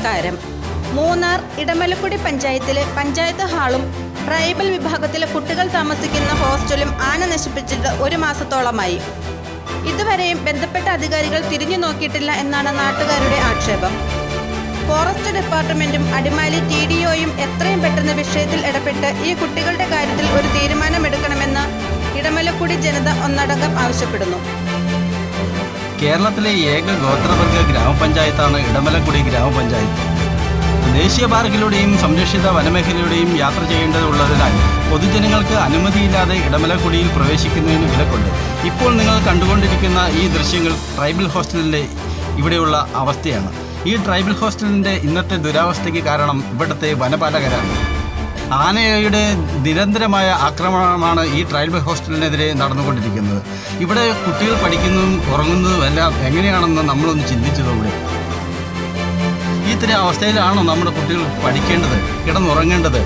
നമസ്കാരം. മൂന്നാർ ഇടമലക്കുടി പഞ്ചായത്തിലെ പഞ്ചായത്ത് ഹാളും ട്രൈബൽ വിഭാഗത്തിലെ കുട്ടികൾ താമസിക്കുന്ന ഹോസ്റ്റലും ആന നശിപ്പിച്ചിട്ട് 1 മാസത്തോളമായി. ഇതുവരെയും ബന്ധപ്പെട്ട അധികാരികൾ തിരിഞ്ഞു നോക്കിയിട്ടില്ല എന്നാണ് നാട്ടുകാരുടെ ആക്ഷേപം. ഫോറസ്റ്റ് ഡിപ്പാർട്ട്മെന്റും അടിമാലി TDOയും എത്രയും പെട്ടെന്ന് വിഷയത്തിൽ ഇടപെട്ട് ഈ കുട്ടികളുടെ കാര്യത്തിൽ ഒരു തീരുമാനമെടുക്കണമെന്ന് ഇടമലക്കുടി ജനത ഒന്നടങ്കം ആവശ്യപ്പെടുന്നു. കേരളത്തിലെ ഏക ഗോത്രവർഗ ഗ്രാമപഞ്ചായത്താണ് ഇടമലക്കുടി ഗ്രാമപഞ്ചായത്ത്. ദേശീയ പാർക്കിലൂടെയും സംരക്ഷിത വനമേഖലയിലൂടെയും യാത്ര ചെയ്യേണ്ടതുള്ളതിനാൽ പൊതുജനങ്ങൾക്ക് അനുമതിയില്ലാതെ ഇടമലക്കുടിയിൽ പ്രവേശിക്കുന്നതിന് വിലക്കുണ്ട്. ഇപ്പോൾ നിങ്ങൾ കണ്ടുകൊണ്ടിരിക്കുന്ന ഈ ദൃശ്യങ്ങൾ ട്രൈബൽ ഹോസ്റ്റലിലെ ഇവിടെയുള്ള അവസ്ഥയാണ്. ഈ ട്രൈബൽ ഹോസ്റ്റലിൻ്റെ ഇന്നത്തെ ദുരവസ്ഥയ്ക്ക് കാരണം ഇവിടുത്തെ വനപാലകരാണ്. ആനയുടെ നിരന്തരമായ ആക്രമണമാണ് ഈ ട്രൈബൽ ഹോസ്റ്റലിനെതിരെ നടന്നുകൊണ്ടിരിക്കുന്നത്. ഇവിടെ കുട്ടികൾ പഠിക്കുന്നതും ഉറങ്ങുന്നതും എല്ലാം എങ്ങനെയാണെന്ന് നമ്മളൊന്ന് ചിന്തിച്ചതോടെ ഇത്തരം അവസ്ഥയിലാണോ നമ്മുടെ കുട്ടികൾ പഠിക്കേണ്ടത്, കിടന്നുറങ്ങേണ്ടത്?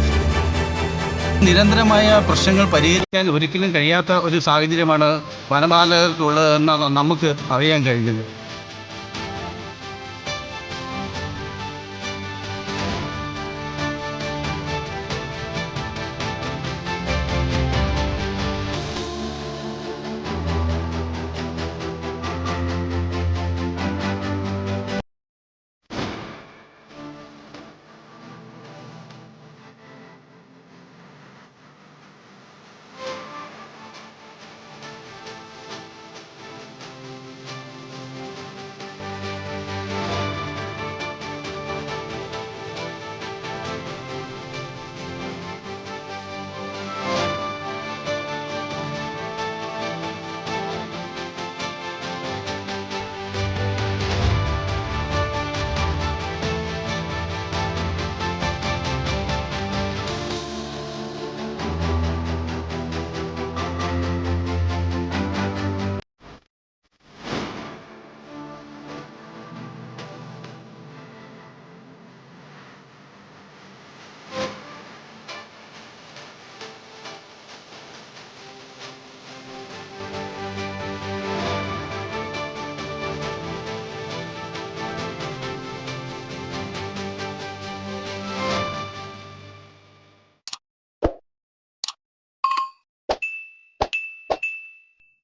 നിരന്തരമായ പ്രശ്നങ്ങൾ പരിഹരിക്കാൻ ഒരിക്കലും കഴിയാത്ത ഒരു സാഹചര്യമാണ് വനപാലകർക്കുള്ളതെന്ന് നമുക്ക് അറിയാൻ കഴിഞ്ഞത്.